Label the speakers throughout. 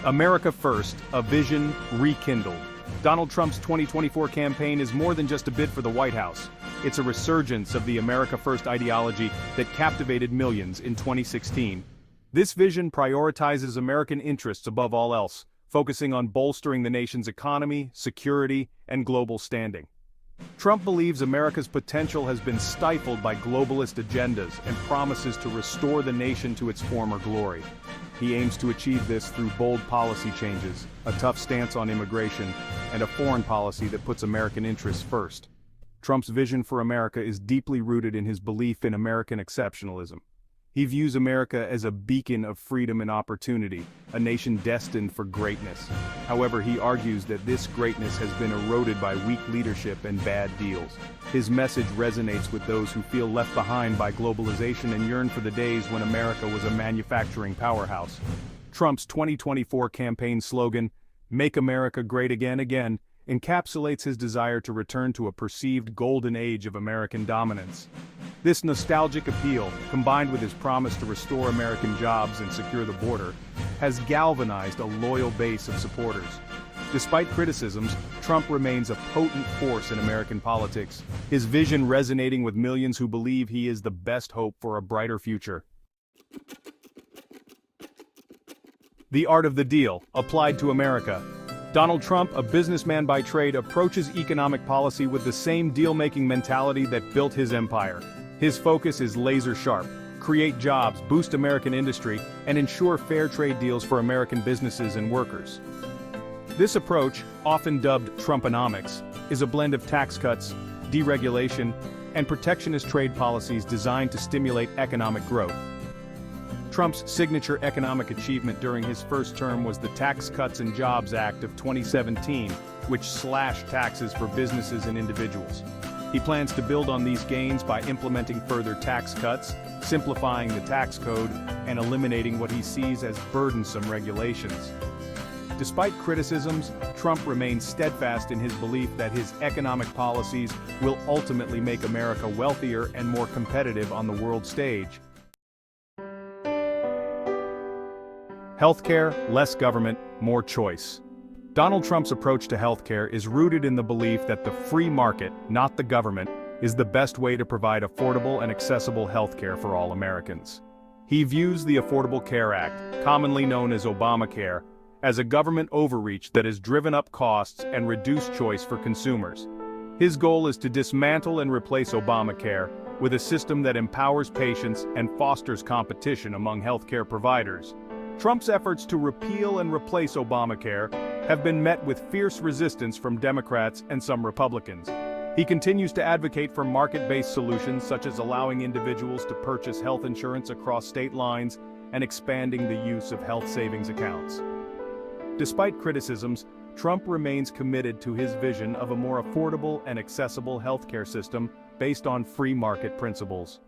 Speaker 1: America First, a vision rekindled. Donald Trump's 2024 campaign is more than just a bid for the White House. It's a resurgence of the America First ideology that captivated millions in 2016. This vision prioritizes American interests above all else, focusing on bolstering the nation's economy, security, and global standing. Trump believes America's potential has been stifled by globalist agendas and promises to restore the nation to its former glory. He aims to achieve this through bold policy changes, a tough stance on immigration, and a foreign policy that puts American interests first. Trump's vision for America is deeply rooted in his belief in American exceptionalism. He views America as a beacon of freedom and opportunity, a nation destined for greatness. However, he argues that this greatness has been eroded by weak leadership and bad deals. His message resonates with those who feel left behind by globalization and yearn for the days when America was a manufacturing powerhouse. Trump's 2024 campaign slogan, "Make America Great Again," encapsulates his desire to return to a perceived golden age of American dominance. This nostalgic appeal, combined with his promise to restore American jobs and secure the border, has galvanized a loyal base of supporters. Despite criticisms, Trump remains a potent force in American politics, his vision resonating with millions who believe he is the best hope for a brighter future. The art of the deal, applied to America. Donald Trump, a businessman by trade, approaches economic policy with the same deal-making mentality that built his empire. His focus is laser-sharp: create jobs, boost American industry, and ensure fair trade deals for American businesses and workers. This approach, often dubbed Trumponomics, is a blend of tax cuts, deregulation, and protectionist trade policies designed to stimulate economic growth. Trump's signature economic achievement during his first term was the Tax Cuts and Jobs Act of 2017, which slashed taxes for businesses and individuals. He plans to build on these gains by implementing further tax cuts, simplifying the tax code, and eliminating what he sees as burdensome regulations. Despite criticisms, Trump remains steadfast in his belief that his economic policies will ultimately make America wealthier and more competitive on the world stage. Healthcare, less government, more choice. Donald Trump's approach to healthcare is rooted in the belief that the free market, not the government, is the best way to provide affordable and accessible healthcare for all Americans. He views the Affordable Care Act, commonly known as Obamacare, as a government overreach that has driven up costs and reduced choice for consumers. His goal is to dismantle and replace Obamacare with a system that empowers patients and fosters competition among healthcare providers. Trump's efforts to repeal and replace Obamacare have been met with fierce resistance from Democrats and some Republicans. He continues to advocate for market-based solutions such as allowing individuals to purchase health insurance across state lines and expanding the use of health savings accounts. Despite criticisms, Trump remains committed to his vision of a more affordable and accessible healthcare system based on free market principles.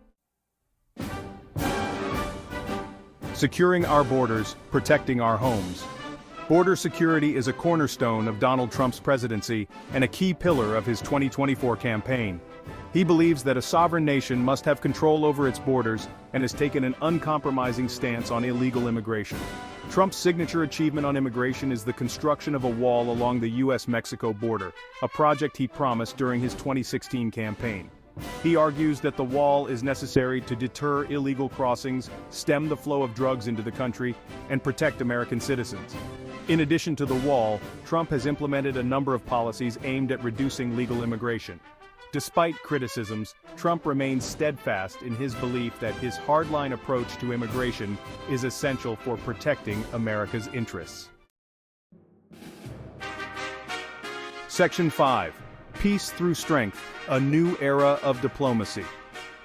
Speaker 1: Securing our borders, protecting our homes. Border security is a cornerstone of Donald Trump's presidency and a key pillar of his 2024 campaign. He believes that a sovereign nation must have control over its borders and has taken an uncompromising stance on illegal immigration. Trump's signature achievement on immigration is the construction of a wall along the US-Mexico border, a project he promised during his 2016 campaign. He argues that the wall is necessary to deter illegal crossings, stem the flow of drugs into the country, and protect American citizens. In addition to the wall, Trump has implemented a number of policies aimed at reducing legal immigration. Despite criticisms, Trump remains steadfast in his belief that his hardline approach to immigration is essential for protecting America's interests. Section 5. Peace through strength, a new era of diplomacy.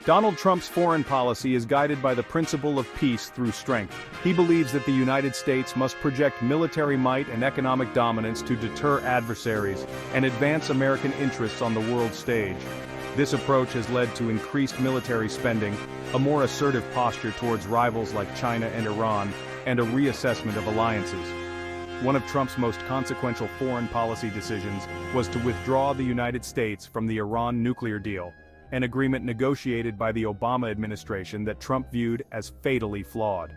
Speaker 1: Donald Trump's foreign policy is guided by the principle of peace through strength. He believes that the United States must project military might and economic dominance to deter adversaries and advance American interests on the world stage. This approach has led to increased military spending, a more assertive posture towards rivals like China and Iran, and a reassessment of alliances. One of Trump's most consequential foreign policy decisions was to withdraw the United States from the Iran nuclear deal, an agreement negotiated by the Obama administration that Trump viewed as fatally flawed.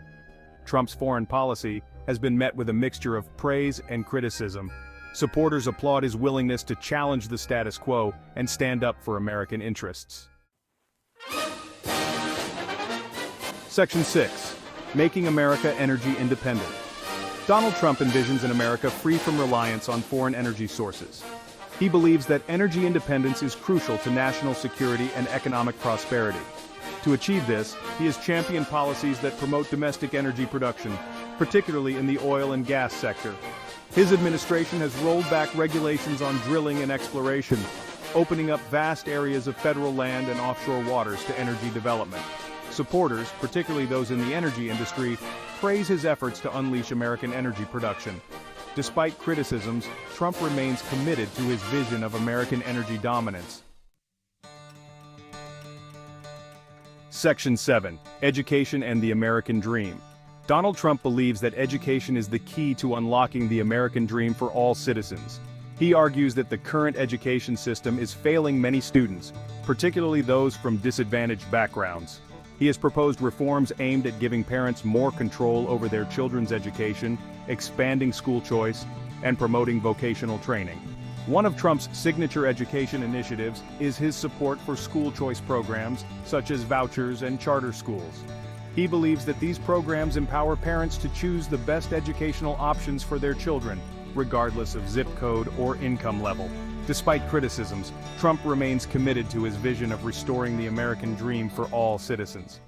Speaker 1: Trump's foreign policy has been met with a mixture of praise and criticism. Supporters applaud his willingness to challenge the status quo and stand up for American interests. Section 6. Making America Energy Independent. Donald Trump envisions an America free from reliance on foreign energy sources. He believes that energy independence is crucial to national security and economic prosperity. To achieve this, he has championed policies that promote domestic energy production, particularly in the oil and gas sector. His administration has rolled back regulations on drilling and exploration, opening up vast areas of federal land and offshore waters to energy development. Supporters, particularly those in the energy industry, praise his efforts to unleash American energy production. Despite criticisms, Trump remains committed to his vision of American energy dominance. Section 7. Education and the American Dream. Donald Trump believes that education is the key to unlocking the American dream for all citizens. He argues that the current education system is failing many students, particularly those from disadvantaged backgrounds. He has proposed reforms aimed at giving parents more control over their children's education, expanding school choice, and promoting vocational training. One of Trump's signature education initiatives is his support for school choice programs, such as vouchers and charter schools. He believes that these programs empower parents to choose the best educational options for their children, regardless of zip code or income level. Despite criticisms, Trump remains committed to his vision of restoring the American dream for all citizens.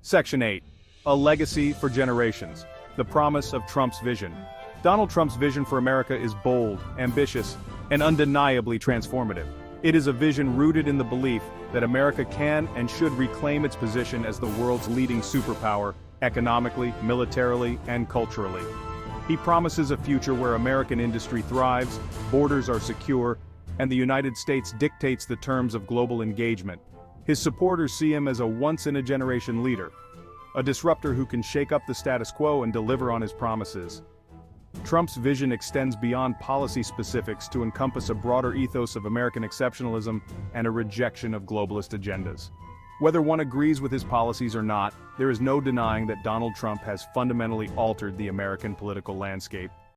Speaker 1: Section 8. A legacy for generations. The promise of Trump's vision. Donald Trump's vision for America is bold, ambitious, and undeniably transformative. It is a vision rooted in the belief that America can and should reclaim its position as the world's leading superpower, economically, militarily, and culturally. He promises a future where American industry thrives, borders are secure, and the United States dictates the terms of global engagement. His supporters see him as a once-in-a-generation leader, a disruptor who can shake up the status quo and deliver on his promises. Trump's vision extends beyond policy specifics to encompass a broader ethos of American exceptionalism and a rejection of globalist agendas. Whether one agrees with his policies or not, there is no denying that Donald Trump has fundamentally altered the American political landscape.